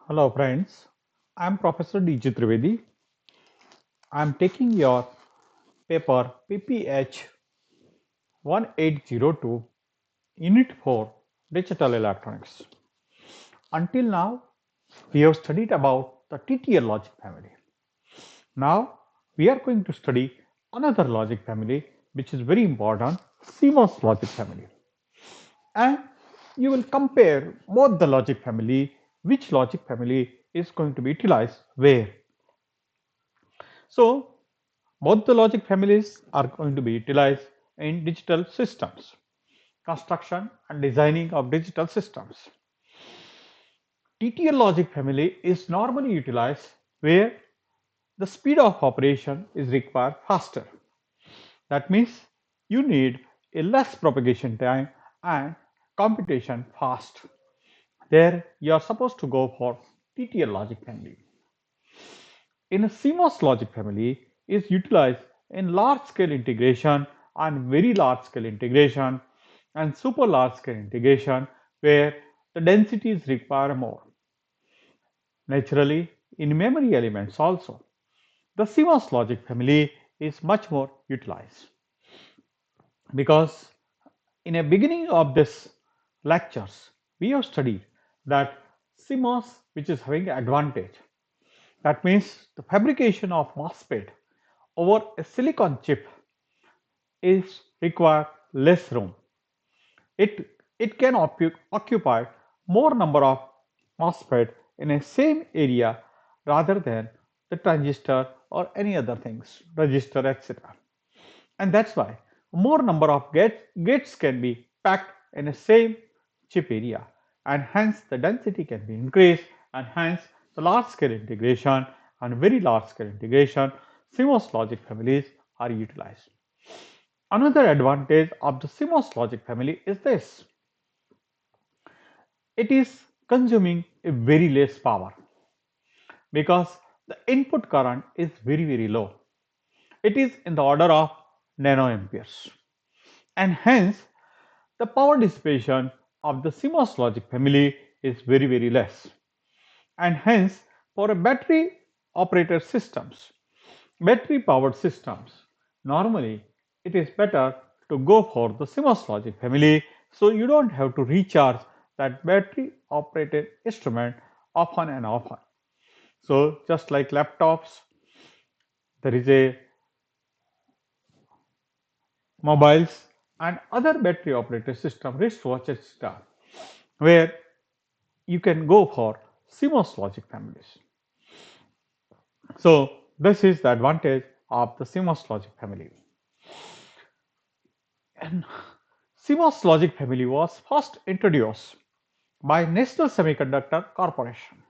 Hello friends, I am Professor D.J. Trivedi. I am taking your paper PPH 1802 Unit 4 Digital Electronics. Until now, we have studied about the TTL logic family. Now, we are going to study another logic family which is very important, Cmos logic family. And you will compare both the logic family, which logic family is going to be utilized where. So, both the logic families are going to be utilized in digital systems, construction and designing of digital systems. TTL logic family is normally utilized where the speed of operation is required faster. That means you need a less propagation time and computation fast. There you are supposed to go for TTL logic family. In a CMOS logic family is utilized in large scale integration and very large scale integration and super large scale integration where the densities require more. Naturally, in memory elements also, the CMOS logic family is much more utilized because in a beginning of this lectures we have studied that CMOS which is having advantage. That means the fabrication of MOSFET over a silicon chip is require less room. It can occupy more number of MOSFET in a same area rather than the transistor or any other things, register, etc. And that's why more number of gates can be packed in a same chip area, and hence the density can be increased, and hence the large scale integration and very large scale integration CMOS logic families are utilized. Another advantage of the CMOS logic family is this: it is consuming a very less power because the input current is very low. It is in the order of nanoamperes, and hence the power dissipation of the CMOS logic family is very less. And hence, for a battery operated systems, battery powered systems, normally it is better to go for the CMOS logic family, so you don't have to recharge that battery operated instrument often and often. So just like laptops, there is a mobiles and other battery operated system, wristwatch, etc., where you can go for CMOS logic families. So this is the advantage of the CMOS logic family. And CMOS logic family was first introduced by National Semiconductor Corporation.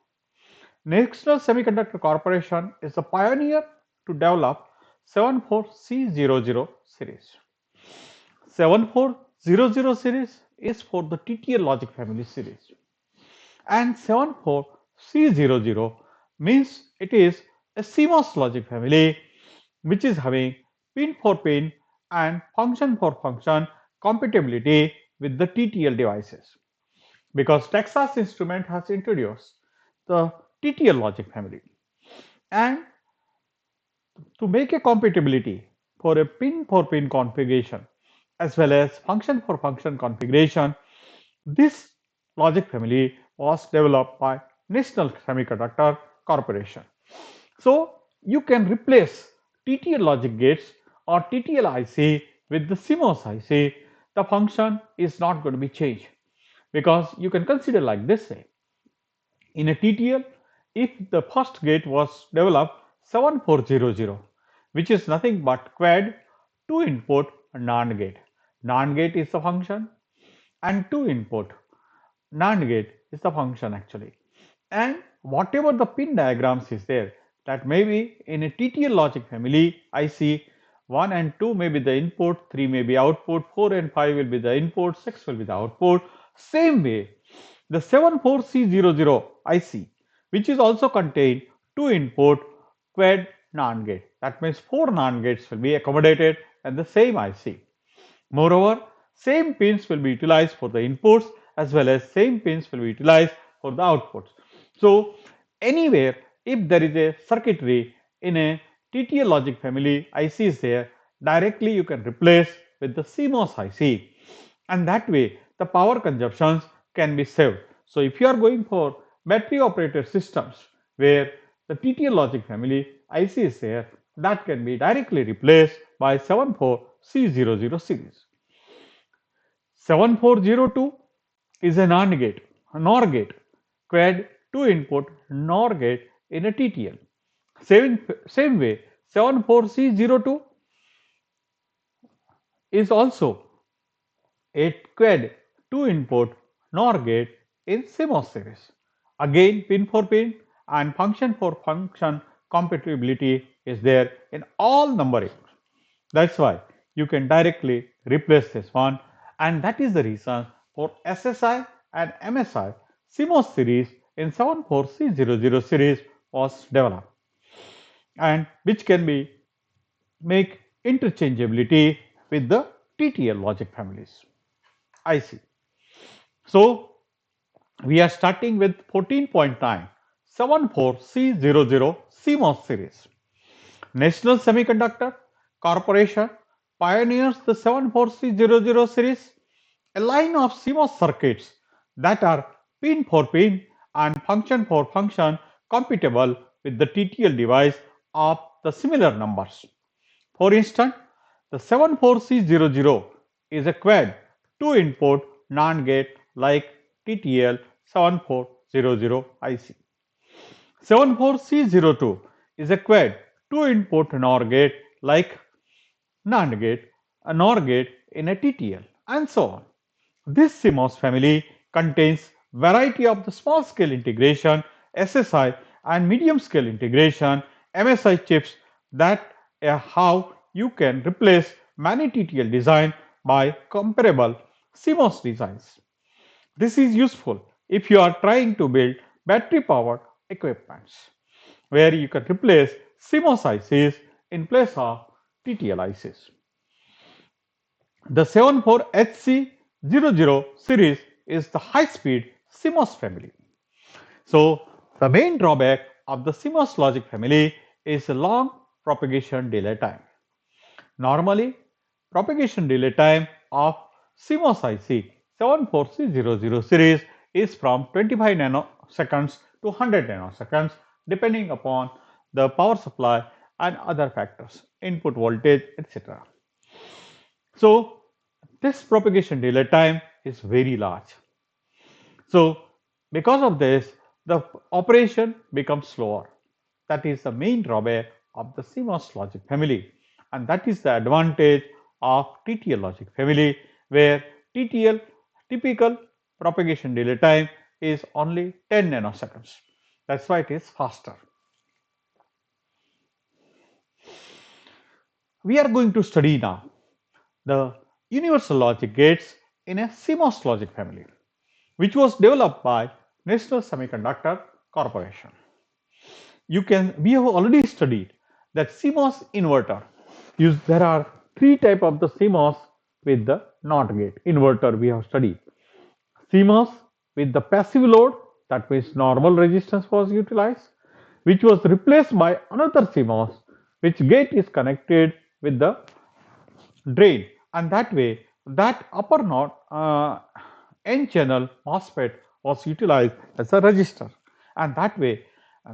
National Semiconductor Corporation is the pioneer to develop 74C00 series. 7400 series is for the TTL logic family series, and 74C00 means it is a CMOS logic family which is having pin for pin and function for function compatibility with the TTL devices, because Texas Instrument has introduced the TTL logic family. And to make a compatibility for a pin for pin configuration as well as function for function configuration, this logic family was developed by National Semiconductor Corporation. So you can replace TTL logic gates or TTL IC with the CMOS IC. The function is not going to be changed, because you can consider like this way. In a TTL, if the first gate was developed 7400, which is nothing but quad 2 input NAND gate. NAND gate is the function and 2 input NAND gate is the function actually. And whatever the pin diagrams is there, that may be in a TTL logic family, I see 1 and 2 may be the input, 3 may be output, 4 and 5 will be the input, 6 will be the output. Same way, the 74C00 IC, which is also contain 2 input quad NAND gate. That means 4 NAND gates will be accommodated in the same IC. Moreover, same pins will be utilized for the inputs as well as same pins will be utilized for the outputs. So anywhere if there is a circuitry in a TTL logic family IC is there, directly you can replace with the CMOS IC, and that way the power consumptions can be saved. So if you are going for battery operated systems where the TTL logic family IC is there, that can be directly replaced by 74C00 series. 7402 is an AND gate, a NOR gate, quad 2 input NOR gate in a TTL. Same way, 74C02 is also a quad 2 input NOR gate in CMOS series. Again, pin for pin and function for function compatibility is there in all numbering. That's why you can directly replace this one, and that is the reason for SSI and MSI CMOS series in 74C00 series was developed, and which can be make interchangeability with the TTL logic families. I see. So we are starting with 14.9 74C00 CMOS series. National Semiconductor Corporation pioneers the 74C00 series, a line of CMOS circuits that are pin for pin and function for function compatible with the TTL device of the similar numbers. For instance, the 74C00 is a quad 2 input NAND gate like TTL 7400 IC. 74C02 is a quad 2 input NOR gate like NAND gate, a NOR gate in a TTL, and so on. This CMOS family contains variety of the small scale integration, SSI, and medium scale integration, MSI chips that are how you can replace many TTL design by comparable CMOS designs. This is useful if you are trying to build battery powered equipments where you can replace CMOS ICs in place of TTL ICs. The 74HC00 series is the high speed CMOS family. So, the main drawback of the CMOS logic family is the long propagation delay time. Normally, propagation delay time of CMOS IC 74C00 series is from 25 nanoseconds to 100 nanoseconds depending upon the power supply and other factors, input voltage, etc. So, this propagation delay time is very large. So, because of this, the operation becomes slower. That is the main drawback of the CMOS logic family, and that is the advantage of TTL logic family, where TTL typical propagation delay time is only 10 nanoseconds. That's why it is faster. We are going to study now the universal logic gates in a CMOS logic family, which was developed by National Semiconductor Corporation. We have already studied that CMOS inverter. There are three types of the CMOS with the NOT gate inverter we have studied. CMOS with the passive load, that means normal resistance was utilized, which was replaced by another CMOS, which gate is connected with the drain, and that way that upper node N channel MOSFET was utilized as a resistor, and that way uh,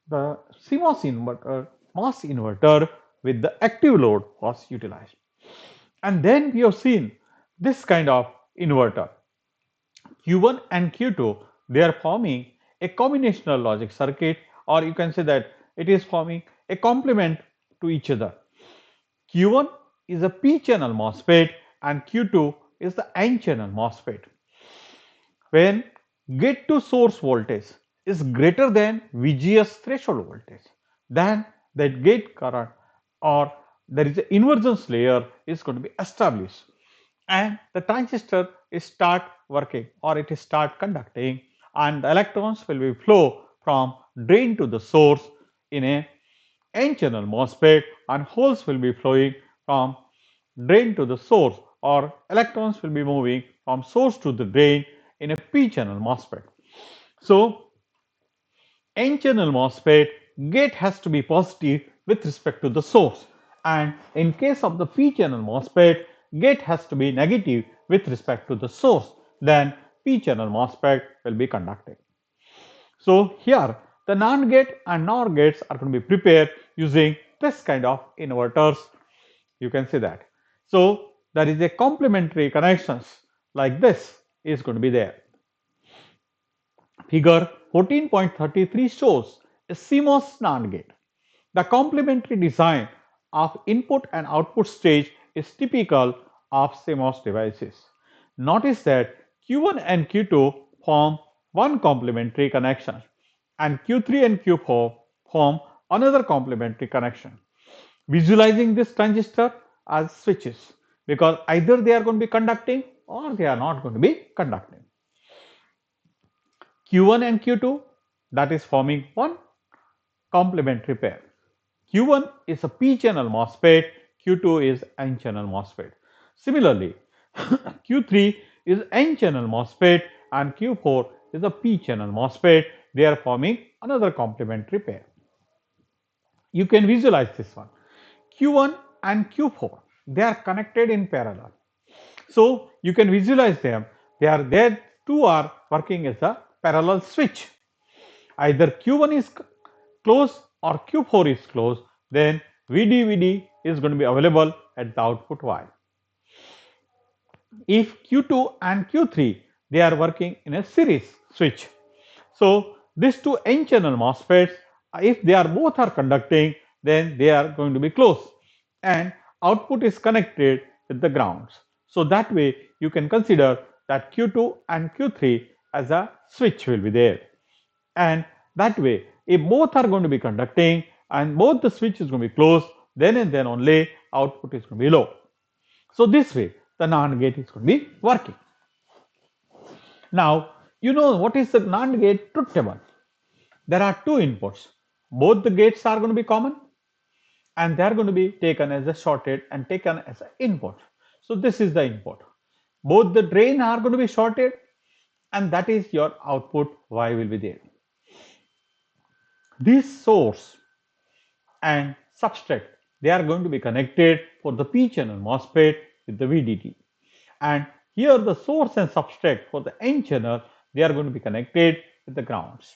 the CMOS inverter, MOS inverter with the active load was utilized. And then we have seen this kind of inverter Q1 and Q2, they are forming a combinational logic circuit, or you can say that it is forming a complement to each other. Q1 is a P channel MOSFET and Q2 is the N channel MOSFET. When gate to source voltage is greater than VGS threshold voltage, then that gate current or there is an invergence layer is going to be established, and the transistor is start working or it is start conducting, and the electrons will be flow from drain to the source in a N channel MOSFET, and holes will be flowing from drain to the source, or electrons will be moving from source to the drain in a P channel MOSFET. So N-channel MOSFET, gate has to be positive with respect to the source. And in case of the P-channel MOSFET, gate has to be negative with respect to the source. Then P-channel MOSFET will be conducting. So here the NAND gate and NOR gates are going to be prepared using this kind of inverters. You can see that. So there is a complementary connections like this is going to be there. Figure 14.33 shows a Cmos NAND gate. The complementary design of input and output stage is typical of Cmos devices. Notice that Q1 and Q2 form one complementary connection and Q3 and Q4 form another complementary connection. Visualizing this transistor as switches because either they are going to be conducting or they are not going to be conducting. Q1 and Q2, that is forming one complementary pair. Q1 is a P-channel MOSFET, Q2 is N-channel MOSFET. Similarly, Q3 is N-channel MOSFET and Q4 is a P-channel MOSFET. They are forming another complementary pair. You can visualize this one. Q1 and Q4, they are connected in parallel. So you can visualize them. They two are working as a parallel switch. Either Q1 is closed or Q4 is closed, then VDVD is going to be available at the output wire. If Q2 and Q3, they are working in a series switch. So these two N-channel MOSFETs, if they are both are conducting, then they are going to be closed and output is connected with the grounds. So that way you can consider that Q2 and Q3 as a switch will be there. And that way, if both are going to be conducting and both the switch is going to be closed, then and then only output is going to be low. So this way, the NAND gate is going to be working. Now, you know what is the NAND gate truth table? There are two inputs. Both the gates are going to be common and they are going to be taken as a shorted and taken as an input. So this is the input. Both the drain are going to be shorted and that is your output Y will be there. This source and substrate, they are going to be connected for the P-channel MOSFET with the VDD. And here the source and substrate for the N-channel, they are going to be connected with the grounds.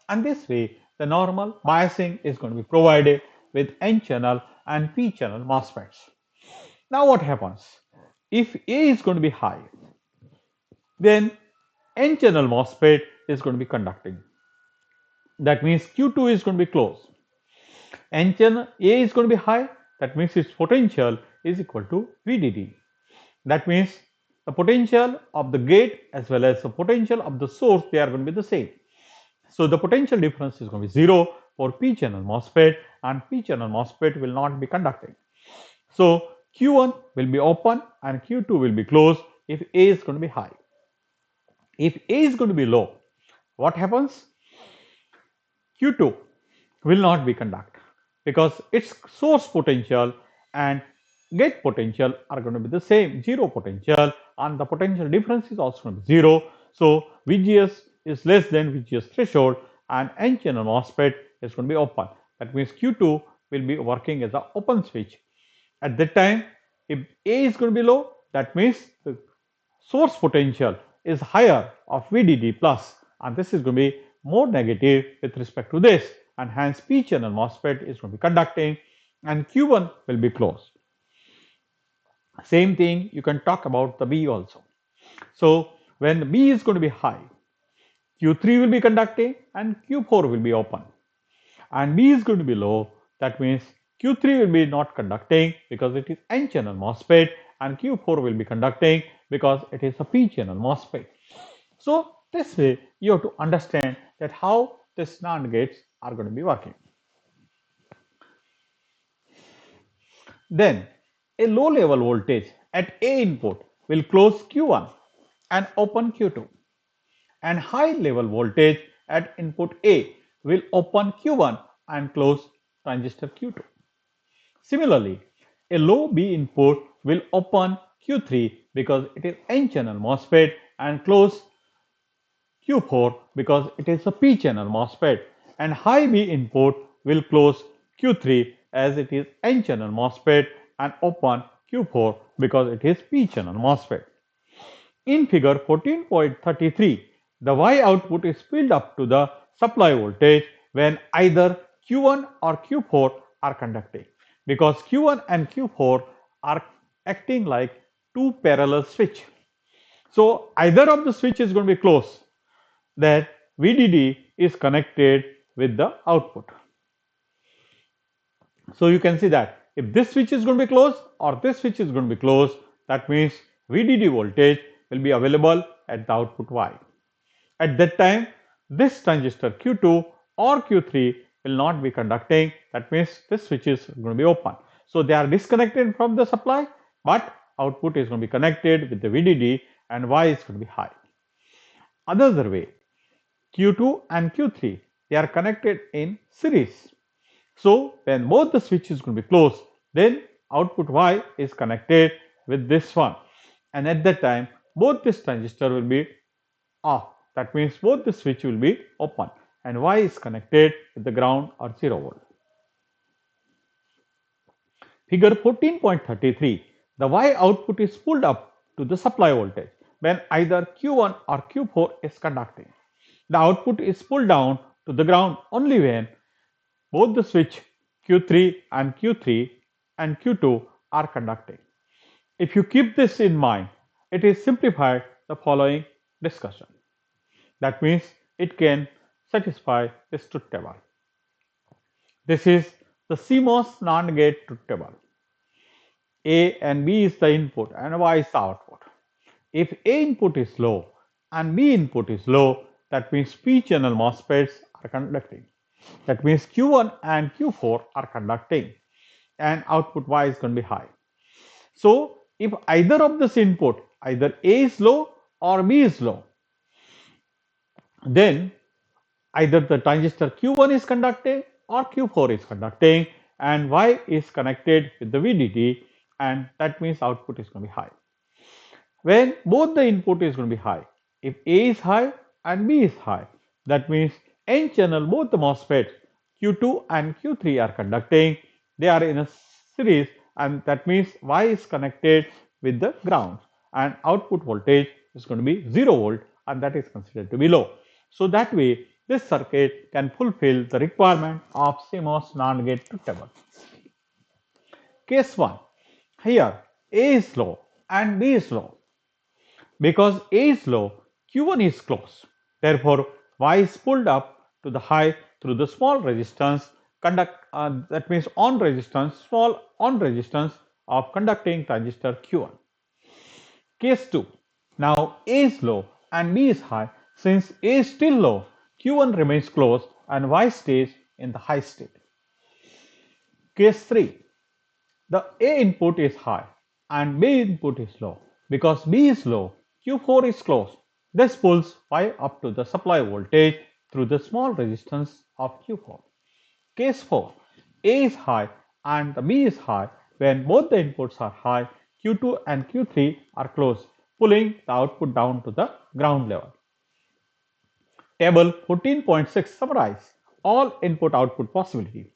And this way, the normal biasing is going to be provided with N-channel and P-channel MOSFETs. Now what happens? If A is going to be high, then N-channel MOSFET is going to be conducting. That means Q2 is going to be closed. N-channel A is going to be high. That means its potential is equal to VDD. That means the potential of the gate as well as the potential of the source, they are going to be the same. So the potential difference is going to be 0 for P-channel MOSFET and P-channel MOSFET will not be conducting. So Q1 will be open and Q2 will be closed if A is going to be high. If A is going to be low, what happens? Q2 will not be conducted because its source potential and gate potential are going to be the same, 0 potential, and the potential difference is also going to be 0. So VGS is less than VGS threshold and N-channel MOSFET is going to be open. That means Q2 will be working as an open switch. At that time, if A is going to be low, that means the source potential is higher of VDD plus, and this is going to be more negative with respect to this, and hence P-channel MOSFET is going to be conducting and Q1 will be closed. Same thing you can talk about the B also. So when the B is going to be high, Q3 will be conducting and Q4 will be open. And B is going to be low, that means Q3 will be not conducting because it is N-channel MOSFET and Q4 will be conducting because it is a P-channel MOSFET. So this way you have to understand that how these NAND gates are going to be working. Then a low level voltage at A input will close Q1 and open Q2, and high level voltage at input A will open Q1 and close transistor Q2. Similarly, a low B input will open Q3 because it is N-channel MOSFET and close Q4 because it is a P-channel MOSFET, and high B input will close Q3 as it is N channel MOSFET and open Q4 because it is P channel MOSFET. In figure 14.33, the Y output is filled up to the supply voltage when either Q1 or Q4 are conducting, because Q1 and Q4 are acting like two parallel switch. So either of the switch is going to be closed, that VDD is connected with the output. So you can see that if this switch is going to be closed or this switch is going to be closed, that means VDD voltage will be available at the output Y. At that time, this transistor Q2 or Q3 will not be conducting. That means this switch is going to be open. So they are disconnected from the supply, but output is going to be connected with the VDD and Y is going to be high. Another way, Q2 and Q3, they are connected in series. So when both the switch is going to be closed, then output Y is connected with this one. And at that time, both this transistor will be off. That means both the switch will be open and Y is connected with the ground or 0 volt. Figure 14.33, the Y output is pulled up to the supply voltage when either Q1 or Q4 is conducting. The output is pulled down to the ground only when both the switch Q3 and Q2 are conducting. If you keep this in mind, it is simplified the following discussion. That means it can satisfy this truth table. This is the CMOS NAND gate truth table. A and B is the input and Y is the output. If A input is low and B input is low, that means P channel MOSFETs are conducting. That means Q1 and Q4 are conducting and output Y is going to be high. So if either of this input, either A is low or B is low, then either the transistor Q1 is conducting or Q4 is conducting and Y is connected with the VDD, and that means output is going to be high. When both the input is going to be high, if A is high and B is high, that means N channel both the MOSFETs Q2 and Q3 are conducting, they are in a series, and that means Y is connected with the ground and output voltage is going to be 0 volt and that is considered to be low. So that way this circuit can fulfill the requirement of CMOS NAND gate truth table. Case 1. Here A is low and B is low. Because A is low, Q1 is close. Therefore, Y is pulled up to the high through the small resistance that means small on resistance of conducting transistor Q1. Case 2. Now A is low and B is high. Since A is still low, Q1 remains closed and Y stays in the high state. Case 3. The A input is high and B input is low. Because B is low, Q4 is closed. This pulls Y up to the supply voltage through the small resistance of Q4. Case 4. A is high and the B is high. When both the inputs are high, Q2 and Q3 are closed, pulling the output down to the ground level. Table 14.6 summarizes all input-output possibility.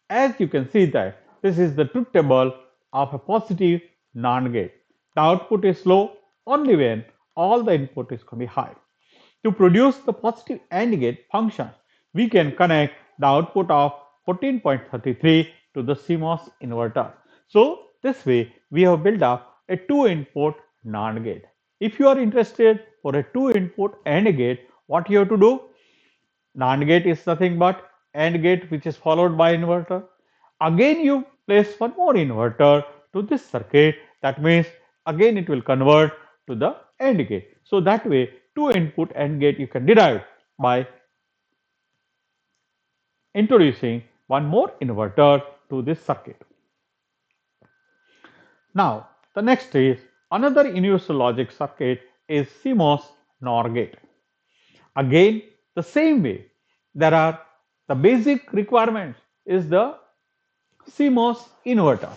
As you can see that this is the truth table of a positive NAND gate. The output is low only when all the input is going to be high. To produce the positive AND gate function, we can connect the output of 14.33 to the CMOS inverter. So this way we have built up a 2-input NAND gate. If you are interested for a 2-input AND gate, what you have to do? NAND gate is nothing but AND gate which is followed by inverter. Again you place one more inverter to this circuit. That means again it will convert to the AND gate. So that way 2-input AND gate you can derive by introducing one more inverter to this circuit. Now the next is another universal logic circuit is CMOS NOR gate. Again the same way, there are the basic requirements is the CMOS inverter,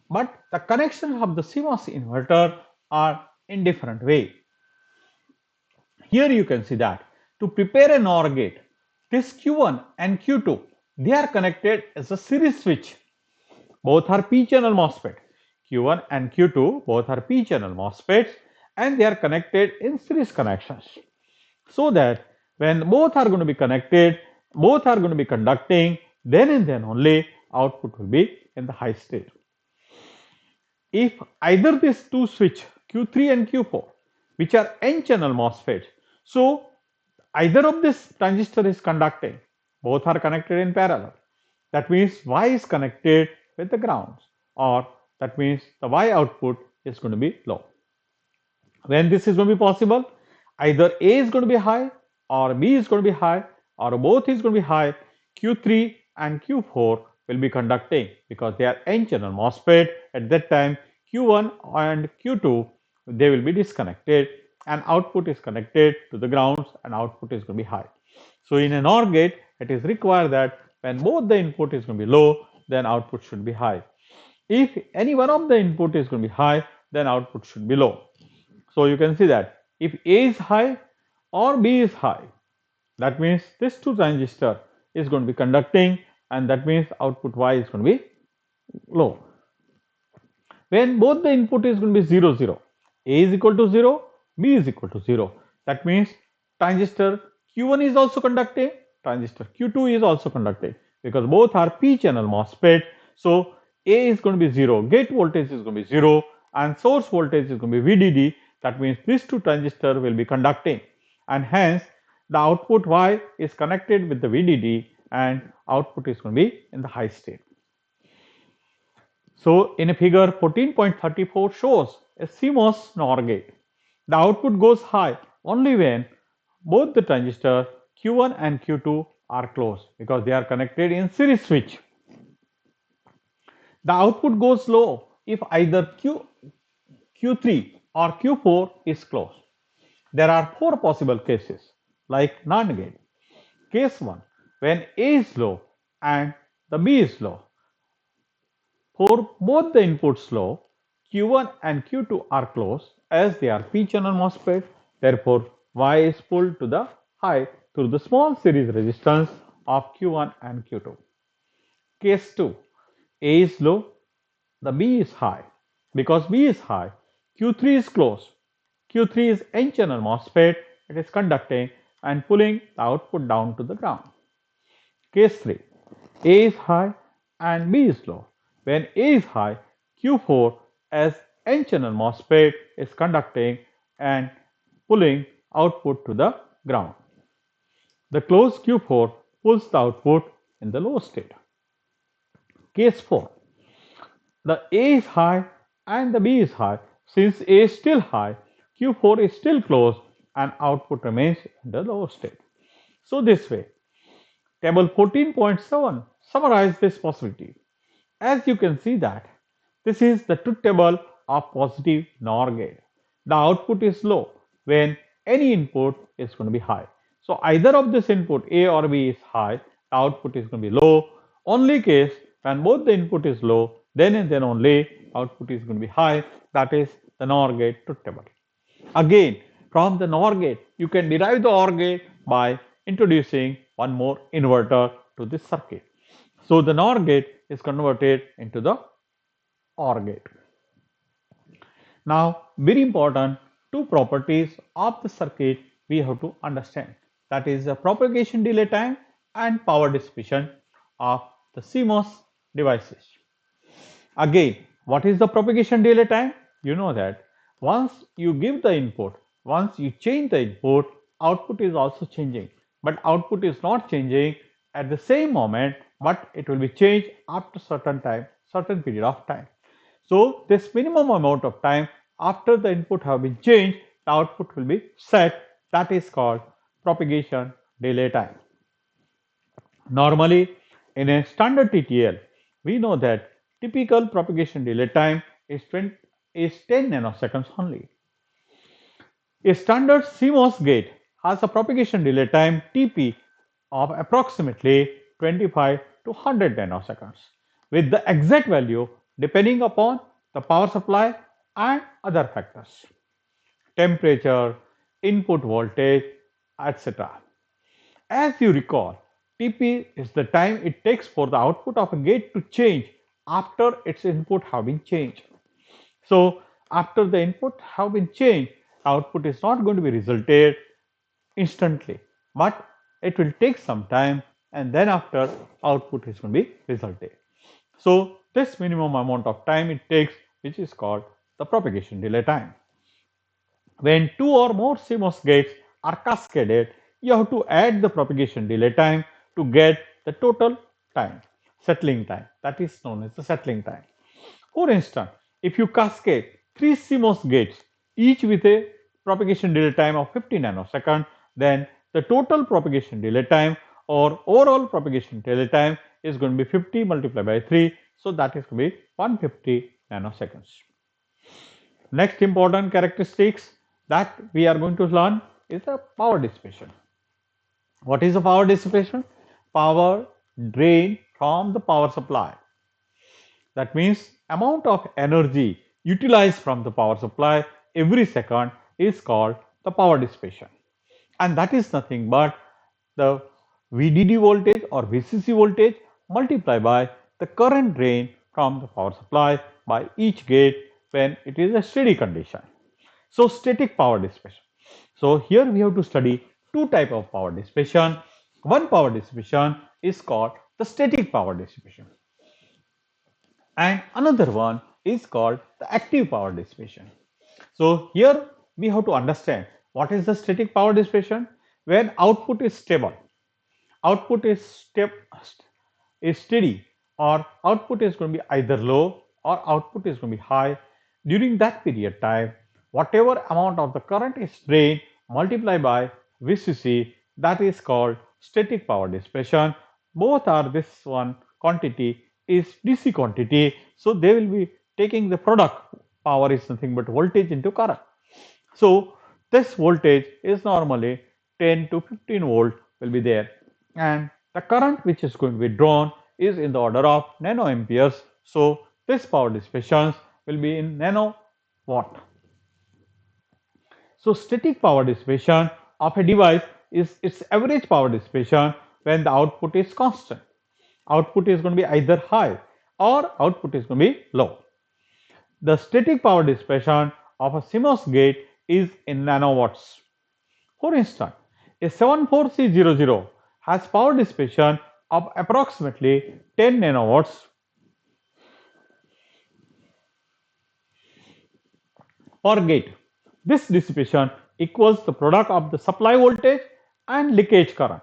but the connections of the CMOS inverter are in different way. Here you can see that to prepare a NOR gate, This Q1 and Q2, they are connected as a series switch. Both are p-channel MOSFET. Q1 and Q2 both are p-channel MOSFETs and they are connected in series connections. So that when both are going to be connected, both are going to be conducting, then and then only output will be in the high state. If either these two switch Q3 and Q4, which are n-channel MOSFETs, so either of this transistor is conducting, both are connected in parallel. That means Y is connected with the grounds, or that means the Y output is going to be low. When this is going to be possible, either A is going to be high or B is going to be high or both is going to be high. Q3 and Q4 will be conducting because they are n-channel MOSFET. At that time, Q1 and Q2 they will be disconnected and output is connected to the grounds and output is going to be high. So in an OR gate, it is required that when both the input is going to be low, then output should be high. If any one of the input is going to be high, then output should be low. So you can see that if A is high or B is high, that means this two transistor is going to be conducting and that means output Y is going to be low. When both the input is going to be 0, 0, A is equal to 0, B is equal to 0. That means transistor Q1 is also conducting, transistor Q2 is also conducting because both are p-channel MOSFET. So A is going to be 0, gate voltage is going to be 0 and source voltage is going to be VDD. That means these two transistors will be conducting and hence the output Y is connected with the VDD and output is going to be in the high state. So in a figure 14.34 shows a CMOS NOR gate. The output goes high only when both the transistors Q1 and Q2 are closed because they are connected in series switch. The output goes low if either Q3 or Q4 is closed. There are four possible cases like NAND gate. Case 1, when A is low and the B is low. For both the inputs low, Q1 and Q2 are closed as they are p-channel MOSFET. Therefore, Y is pulled to the high through the small series resistance of Q1 and Q2. Case 2, A is low, the B is high. Because B is high, Q3 is closed. Q3 is n-channel MOSFET, it is conducting and pulling the output down to the ground. Case 3, A is high and B is low. When A is high, Q4 as n-channel MOSFET is conducting and pulling output to the ground. The closed Q4 pulls the output in the low state. Case 4, the A is high and the B is high. Since A is still high, Q4 is still closed and output remains in the low state. So this way, table 14.7 summarizes this possibility. As you can see that this is the truth table of positive NOR gate. The output is low when any input is going to be high. So either of this input A or B is high, the output is going to be low. Only case when both the input is low, then and then only output is going to be high. That is the NOR gate truth table. Again, from the NOR gate, you can derive the OR gate by introducing one more inverter to this circuit. So the NOR gate is converted into the OR gate. Now, very important two properties of the circuit we have to understand. That is the propagation delay time and power dissipation of the CMOS devices. Again, what is the propagation delay time? You know that once you give the input, once you change the input, output is also changing. But output is not changing at the same moment, but it will be changed after certain time, certain period of time. So this minimum amount of time after the input have been changed, the output will be set. That is called propagation delay time. Normally, in a standard TTL, we know that typical propagation delay time is 10 nanoseconds only. A standard CMOS gate has a propagation delay time TP of approximately 25 to 100 nanoseconds, with the exact value depending upon the power supply and other factors, temperature, input voltage, etc. As you recall, TP is the time it takes for the output of a gate to change after its input have been changed. So after the input have been changed, output is not going to be resulted instantly, but it will take some time and then after output is going to be resulted. So this minimum amount of time it takes, which is called the propagation delay time. When two or more CMOS gates are cascaded, you have to add the propagation delay time to get the total time, settling time. That is known as the settling time. For instance, if you cascade three CMOS gates, each with a propagation delay time of 50 nanosecond, then the total propagation delay time or overall propagation delay time is going to be 50 multiplied by 3. So that is going to be 150 nanoseconds. Next important characteristics that we are going to learn is the power dissipation. What is the power dissipation? Power drain from the power supply. That means amount of energy utilized from the power supply every second is called the power dissipation. And that is nothing but the VDD voltage or VCC voltage multiplied by the current drain from the power supply by each gate when it is a steady condition. So static power dissipation. So here we have to study two type of power dissipation. One power dissipation is called the static power dissipation and another one is called the active power dissipation. So here we have to understand what is the static power dissipation. When output is stable, output is steady, or output is going to be either low or output is going to be high. During that period time, whatever amount of the current is drained multiplied by VCC, that is called static power dissipation. Both are this one quantity is DC quantity, so they will be taking the product. Power is nothing but voltage into current. So this voltage is normally 10 to 15 volt will be there, and the current which is going to be drawn is in the order of nanoamperes. So this power dissipation will be in nanowatt. So static power dissipation of a device is its average power dissipation when the output is constant. Output is going to be either high or output is going to be low. The static power dissipation of a CMOS gate is in nanowatts. For instance, a 74C00 has power dissipation of approximately 10 nanowatts per gate. This dissipation equals the product of the supply voltage and leakage current,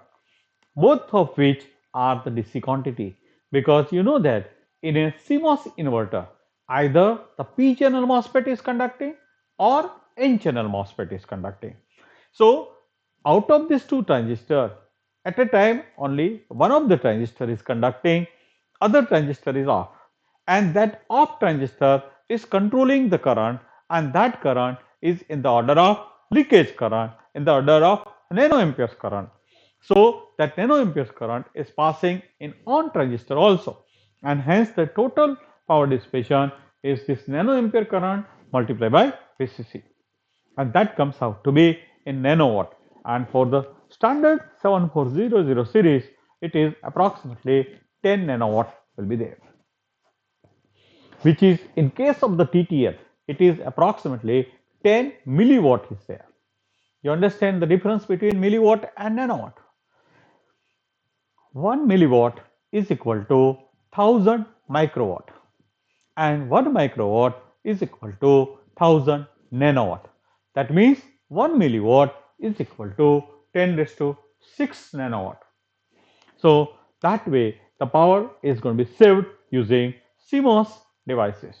both of which are the DC quantity, because you know that in a CMOS inverter either the P channel MOSFET is conducting or N channel MOSFET is conducting. So out of these two transistors, at a time only one of the transistor is conducting, other transistor is off, and that off transistor is controlling the current, and that current is in the order of leakage current, in the order of nanoamperes current. So that nanoamperes current is passing in on transistor also, and hence the total power dissipation is this nanoampere current multiplied by VCC, and that comes out to be in nanowatt. And for the standard 7400 series, it is approximately 10 nanowatt will be there, which is in case of the TTL, it is approximately 10 milliwatt is there. You understand the difference between milliwatt and nanowatt? 1 milliwatt is equal to 1000 microwatt, and 1 microwatt is equal to 1000 nanowatt. That means 1 milliwatt is equal to 10 raised to 6 nanowatt. So that way the power is going to be saved using CMOS devices.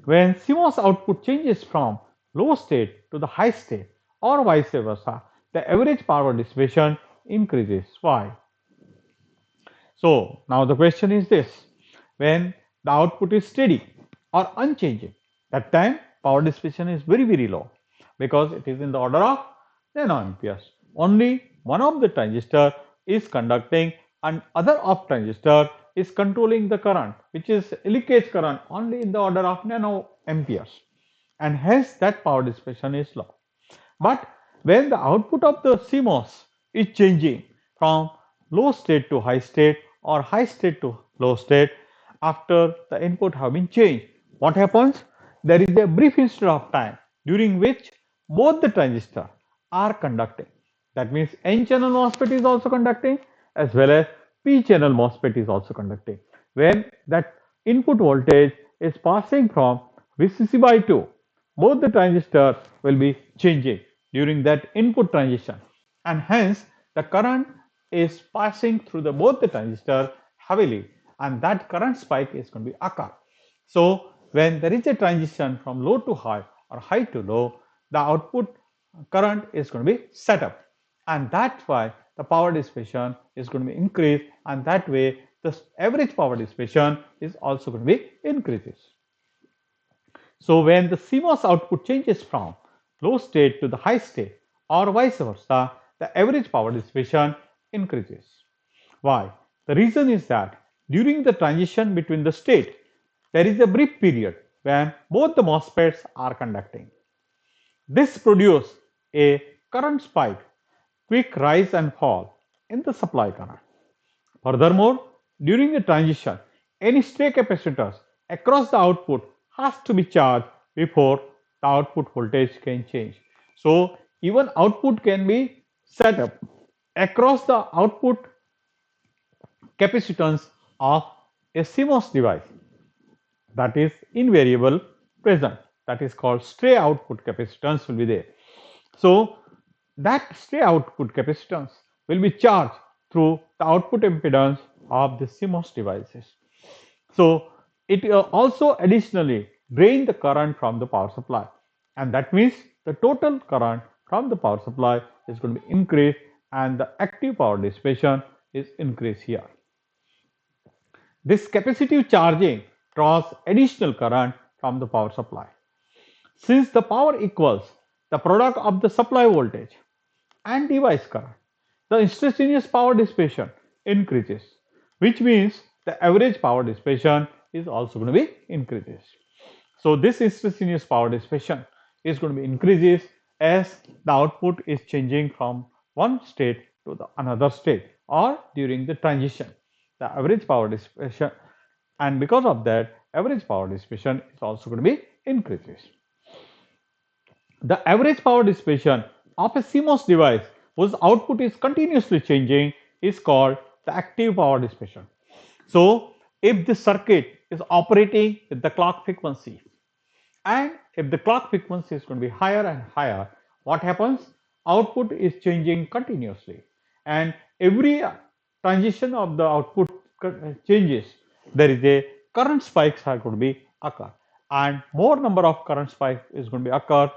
When CMOS output changes from low state to the high state or vice versa, the average power dissipation increases. Why? So now the question is this: when the output is steady or unchanging, that time power dissipation is very low because it is in the order of nanoamperes. Only one of the transistor is conducting and other of transistor is controlling the current, which is leakage current only in the order of nanoamperes, and hence that power dissipation is low. But when the output of the CMOS is changing, from low state to high state or high state to low state after the input have been changed. What happens? There is a brief instant of time during which both the transistors are conducting. That means N channel MOSFET is also conducting as well as P channel MOSFET is also conducting. When that input voltage is passing from VCC by 2, both the transistors will be changing during that input transition, and hence the current is passing through both the transistor heavily, and that current spike is going to be occur. So when there is a transition from low to high or high to low, the output current is going to be set up, and that's why the power dissipation is going to be increased, and that way the average power dissipation is also going to be increases. So when the CMOS output changes from low state to the high state or vice versa, the average power dissipation increases. Why? The reason is that during the transition between the state, there is a brief period when both the MOSFETs are conducting. This produces a current spike, quick rise and fall in the supply current. Furthermore, during the transition, any stray capacitors across the output has to be charged before the output voltage can change. So even output can be set up across the output capacitance of a CMOS device, that is invariable present, that is called stray output capacitance will be there. So that stray output capacitance will be charged through the output impedance of the CMOS devices. So it also additionally drain the current from the power supply, and that means the total current from the power supply is going to be increased, and the active power dissipation is increased here. This capacitive charging draws additional current from the power supply. Since the power equals the product of the supply voltage and device current, the instantaneous power dissipation increases, which means the average power dissipation is also going to be increases. So this instantaneous power dissipation is going to be increases as the output is changing from one state to the another state or during the transition. The average power dissipation, and because of that, average power dissipation is also going to be increases. The average power dissipation of a CMOS device whose output is continuously changing is called the active power dissipation. So if the circuit is operating with the clock frequency, and if the clock frequency is going to be higher and higher, what happens? Output is changing continuously, and every transition of the output changes, there is a current spikes are going to be occur, and more number of current spikes is going to be occur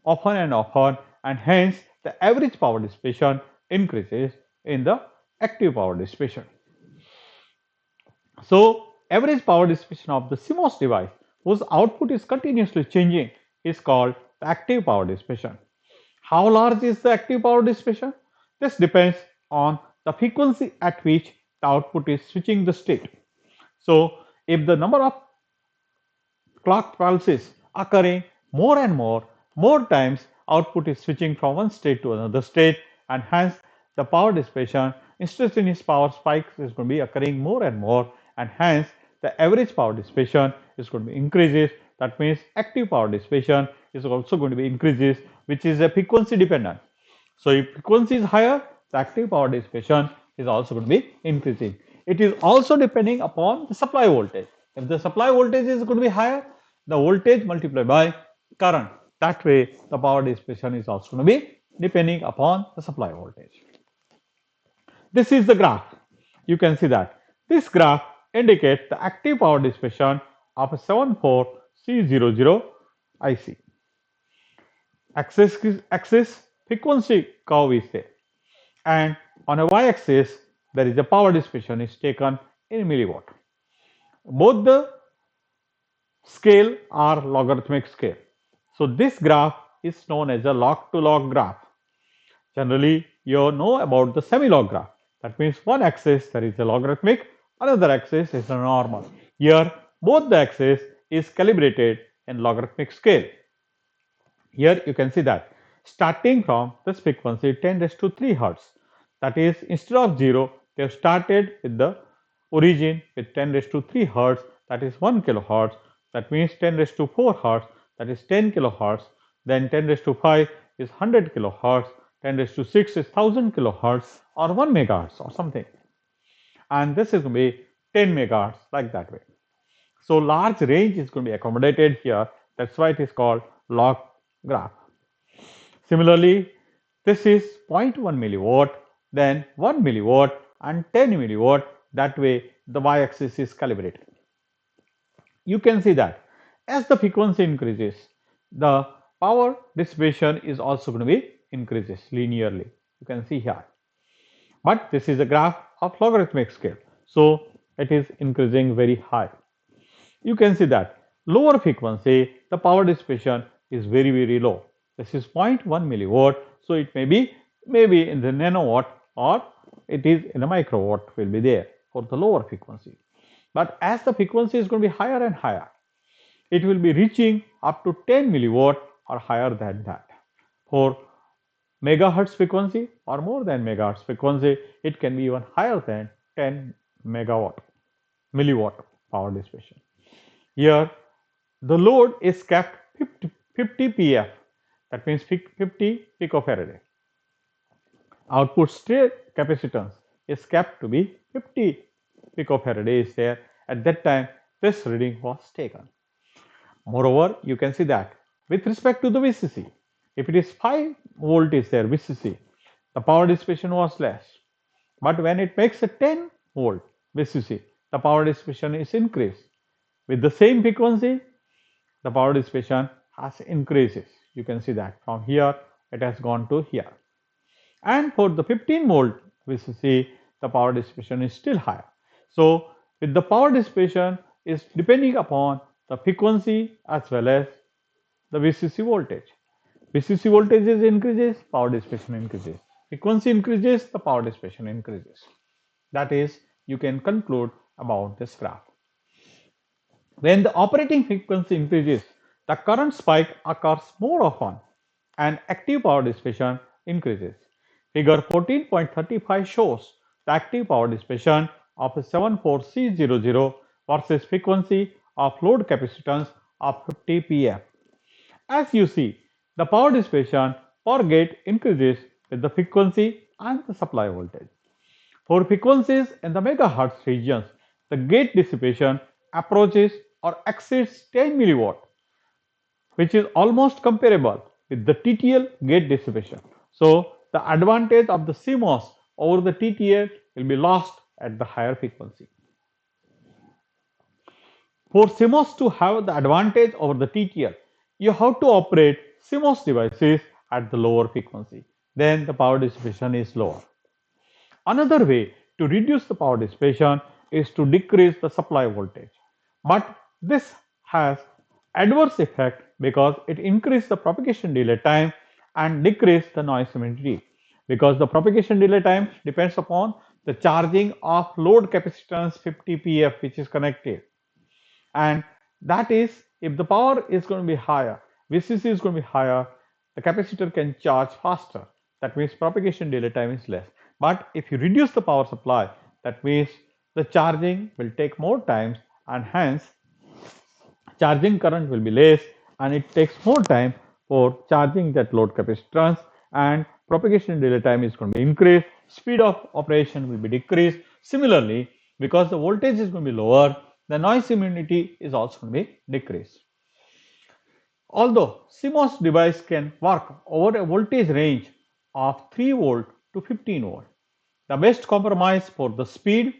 often and often, and hence the average power dissipation increases in the active power dissipation. So average power dissipation of the CMOS device whose output is continuously changing is called the active power dissipation. How large is the active power dissipation? This depends on the frequency at which the output is switching the state. So if the number of clock pulses occurring more and more times, output is switching from one state to another state, and hence the power dissipation, instantaneous power spikes is going to be occurring more and more, and hence the average power dissipation is going to be increases. That means active power dissipation is also going to be increases, which is a frequency dependent. So if frequency is higher, the active power dissipation is also going to be increasing. It is also depending upon the supply voltage. If the supply voltage is going to be higher, the voltage multiplied by current. That way the power dissipation is also going to be depending upon the supply voltage. This is the graph. You can see that this graph indicates the active power dissipation of a 74C00 IC. Axis frequency curve is there, and on a y-axis there is a power dissipation is taken in milliwatt. Both the scale are logarithmic scale. So this graph is known as a log to log graph. Generally, you know about the semi-log graph. That means one axis there is a logarithmic, another axis is a normal. Here both the axis is calibrated in logarithmic scale. Here you can see that starting from this frequency 10 raised to 3 Hz, That is, instead of 0, they have started with the origin with 10 raised to 3 hertz, that is 1 kilohertz. That means 10 raised to 4 hertz, that is 10 kilohertz. Then 10 raised to 5 is 100 kilohertz. 10 raised to 6 is 1000 kilohertz or 1 megahertz or something. And this is going to be 10 megahertz, like that way. So large range is going to be accommodated here. That's why it is called log graph. Similarly, this is zero point 0.1 milliwatt, then 1 milliwatt and 10 milliwatt. That way the y-axis is calibrated. You can see that as the frequency increases, the power dissipation is also going to be increases linearly. You can see here. But this is a graph of logarithmic scale. So it is increasing very high. You can see that lower frequency, the power dissipation is very low. This is 0.1 milliwatt, so it may be maybe in the nanowatt or it is in a microwatt will be there for the lower frequency. But as the frequency is going to be higher and higher, it will be reaching up to 10 milliwatt or higher than that. For megahertz frequency or more than megahertz frequency, it can be even higher than 10 milliwatt power dissipation. Here, the load is kept 50 pf, that means 50 picofaraday. Output state capacitance is kept to be 50 picofaraday is there. At that time, this reading was taken. Moreover, you can see that with respect to the VCC, if it is 5 volt is there VCC, the power dissipation was less. But when it makes a 10 volt VCC, the power dissipation is increased. With the same frequency, the power dissipation has increases. You can see that from here it has gone to here. And for the 15 volt VCC, the power dissipation is still higher. So with the power dissipation is depending upon the frequency as well as the VCC voltage. VCC voltage increases, power dissipation increases. Frequency increases, the power dissipation increases. That is, you can conclude about this graph. When the operating frequency increases, the current spike occurs more often and active power dissipation increases. Figure 14.35 shows the active power dissipation of a 74C00 versus frequency of load capacitance of 50 pf. As you see, the power dissipation per gate increases with the frequency and the supply voltage. For frequencies in the megahertz regions, the gate dissipation approaches or exceeds 10 milliwatt, which is almost comparable with the TTL gate dissipation. So the advantage of the Cmos over the TTL will be lost at the higher frequency. For Cmos to have the advantage over the TTL, you have to operate Cmos devices at the lower frequency. Then the power dissipation is lower. Another way to reduce the power dissipation is to decrease the supply voltage. But this has adverse effect because it increases the propagation delay time and decrease the noise immunity, because the propagation delay time depends upon the charging of load capacitance 50 pf which is connected. And that is, if the power is going to be higher, VCC is going to be higher, the capacitor can charge faster. That means propagation delay time is less. But if you reduce the power supply, that means the charging will take more time and hence charging current will be less and it takes more time for charging that load capacitance, and propagation delay time is going to be increased, speed of operation will be decreased. Similarly, because the voltage is going to be lower, the noise immunity is also going to be decreased. Although CMOS device can work over a voltage range of 3 volt to 15 volt, the best compromise for the speed,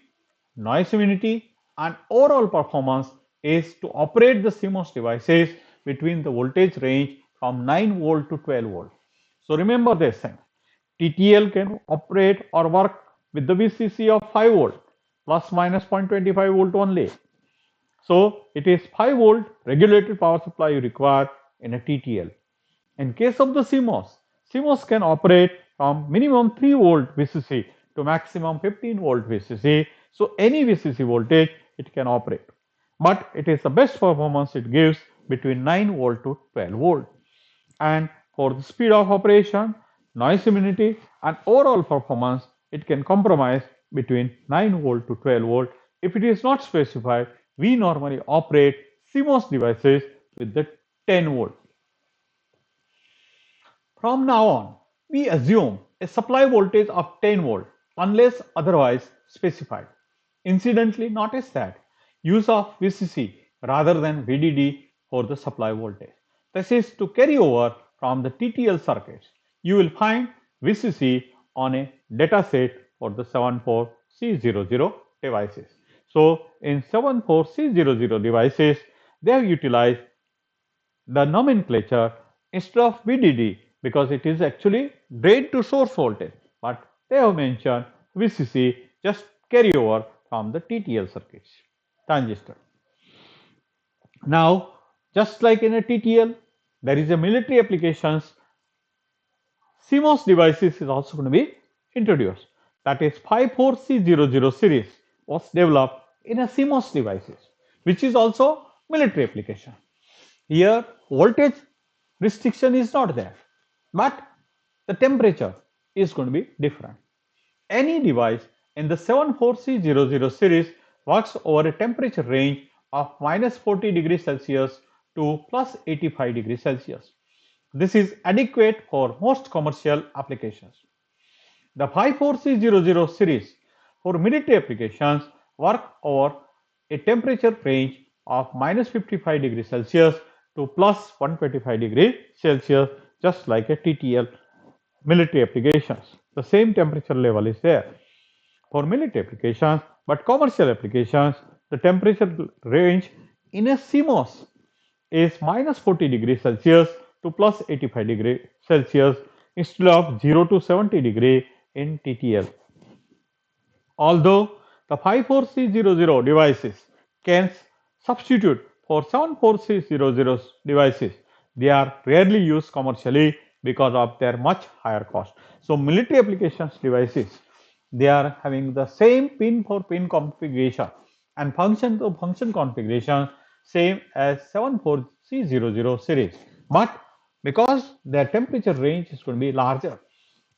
noise immunity and overall performance is to operate the CMOS devices between the voltage range from 9 volt to 12 volt. So remember this thing, TTL can operate or work with the VCC of 5 volt plus minus 0.25 volt only. So it is 5 volt regulated power supply you require in a TTL. In case of the CMOS, CMOS can operate from minimum 3 volt VCC to maximum 15 volt VCC. So any VCC voltage it can operate. But it is the best performance it gives between 9 volt to 12 volt. And for the speed of operation, noise immunity and overall performance, it can compromise between 9 volt to 12 volt. If it is not specified, we normally operate CMOS devices with the 10 volt. From now on, we assume a supply voltage of 10 volt unless otherwise specified. Incidentally, notice that use of VCC rather than VDD for the supply voltage. This is to carry over from the TTL circuits. You will find VCC on a dataset for the 74C00 devices. So, in 74C00 devices, they have utilized the nomenclature instead of VDD because it is actually drain to source voltage, but they have mentioned VCC just carry over from the TTL circuits transistor. Now, just like in a TTL, there is a military applications. CMOS devices is also going to be introduced. That is 54C00 series was developed in a CMOS devices, which is also military application. Here, voltage restriction is not there, but the temperature is going to be different. Any device in the 74C00 series works over a temperature range of minus 40 degrees Celsius to plus 85 degrees Celsius. This is adequate for most commercial applications. The 54C00 series for military applications work over a temperature range of minus 55 degrees Celsius to plus 125 degrees Celsius, just like a TTL military applications. The same temperature level is there for military applications, but commercial applications, the temperature range in a CMOS is minus 40 degrees Celsius to plus 85 degrees Celsius instead of 0 to 70 degree in TTL. Although the 54C00 devices can substitute for 74C00 devices, they are rarely used commercially because of their much higher cost. So military applications devices, they are having the same pin for pin configuration and function to function configuration same as 74C00 series, but because their temperature range is going to be larger,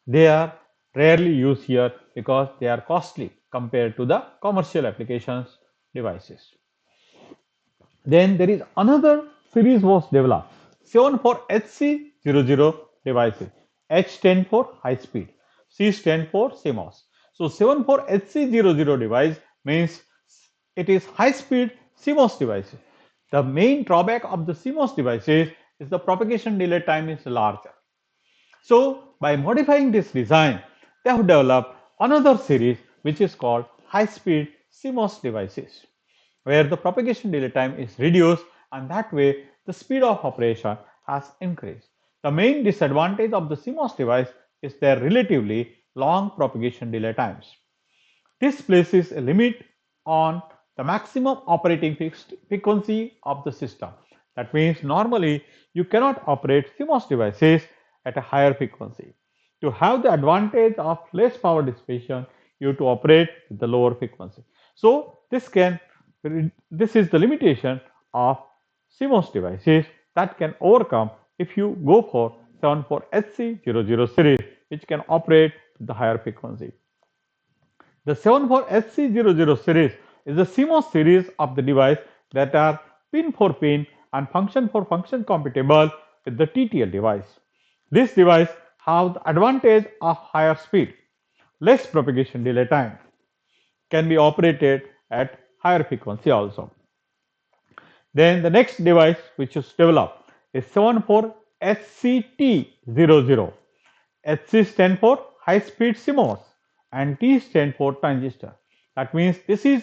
they are rarely used here because they are costly compared to the commercial applications devices. Then there is another series was developed 7 for HC00 devices. H stand for high speed, C stand for CMOS. So 7 for HC00 device means it is high speed CMOS devices. The main drawback of the CMOS devices is the propagation delay time is larger. So by modifying this design, they have developed another series which is called high speed CMOS devices, where the propagation delay time is reduced and that way the speed of operation has increased. The main disadvantage of the CMOS device is their relatively long propagation delay times. This places a limit on the maximum operating frequency of the system. That means normally you cannot operate CMOS devices at a higher frequency. To have the advantage of less power dissipation, you have to operate with the lower frequency. So this is the limitation of CMOS devices that can overcome if you go for 74HC00 series, which can operate with the higher frequency. The 74HC00 series is the CMOS series of the device that are pin for pin and function for function compatible with the TTL device. This device have the advantage of higher speed, less propagation delay time, can be operated at higher frequency also. Then the next device which is developed is 74HCT00. HC stand for high speed CMOS and T stand for transistor. That means this is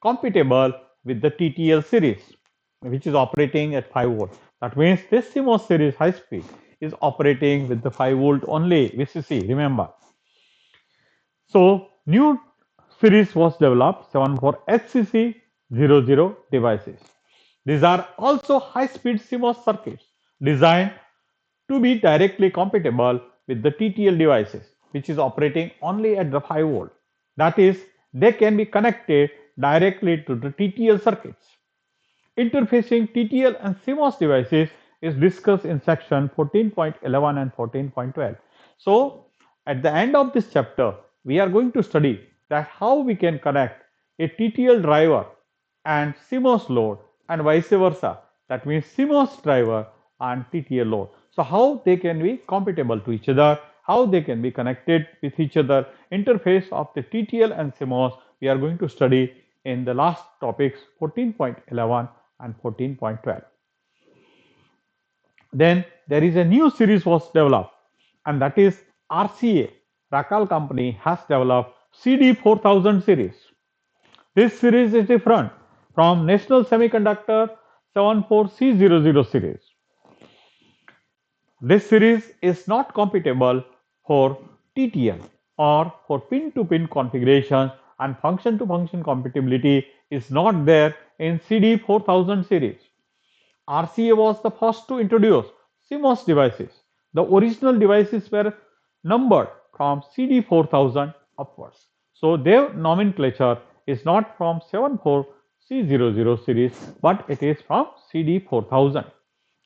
compatible with the TTL series which is operating at 5 volt. That means this CMOS series high speed is operating with the 5 volt only VCC, remember. So new series was developed 7 for HCC00 devices. These are also high speed CMOS circuits designed to be directly compatible with the TTL devices which is operating only at the 5 volt. That is, they can be connected directly to the TTL circuits. Interfacing TTL and CMOS devices is discussed in section 14.11 and 14.12. So, at the end of this chapter, we are going to study that how we can connect a TTL driver and CMOS load and vice versa. That means CMOS driver and TTL load. So how they can be compatible to each other, how they can be connected with each other, interface of the TTL and CMOS we are going to study in the last topics 14.11 and 14.12. Then there is a new series was developed, and that is RCA. Rakal company has developed CD4000 series. This series is different from National Semiconductor 74C00 series. This series is not compatible for TTL or for pin-to-pin configuration, and function-to-function compatibility is not there in CD4000 series. RCA was the first to introduce CMOS devices. The original devices were numbered from CD4000 upwards. So their nomenclature is not from 74C00 series, but it is from CD4000.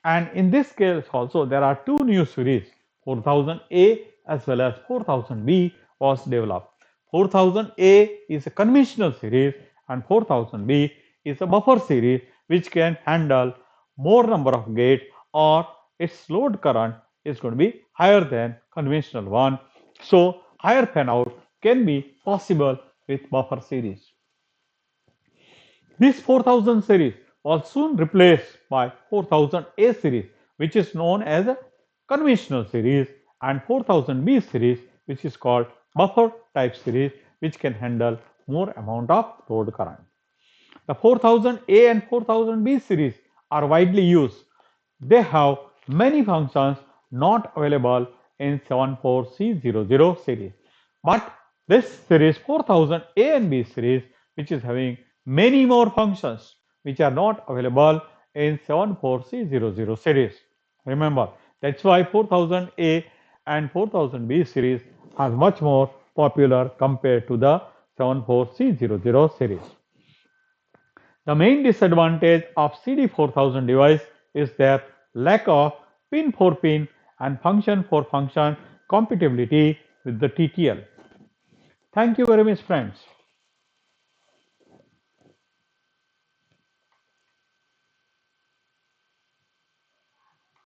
And in this case also there are two new series, 4000A as well as 4000B was developed. 4000A is a conventional series and 4000B is a buffer series which can handle more number of gates, or its load current is going to be higher than conventional one. So higher fan out can be possible with buffer series. This 4000 series was soon replaced by 4000A series, which is known as a conventional series, and 4000B series, which is called buffer type series, which can handle more amount of load current. The 4000A and 4000B series are widely used. They have many functions not available in 74C00 series. But this series 4000A and B series, which is having many more functions which are not available in 74C00 series. Remember, that's why 4000A and 4000B series are much more popular compared to the 74C00 series. The main disadvantage of CD4000 device is their lack of pin for pin and function for function compatibility with the TTL. Thank you very much, friends.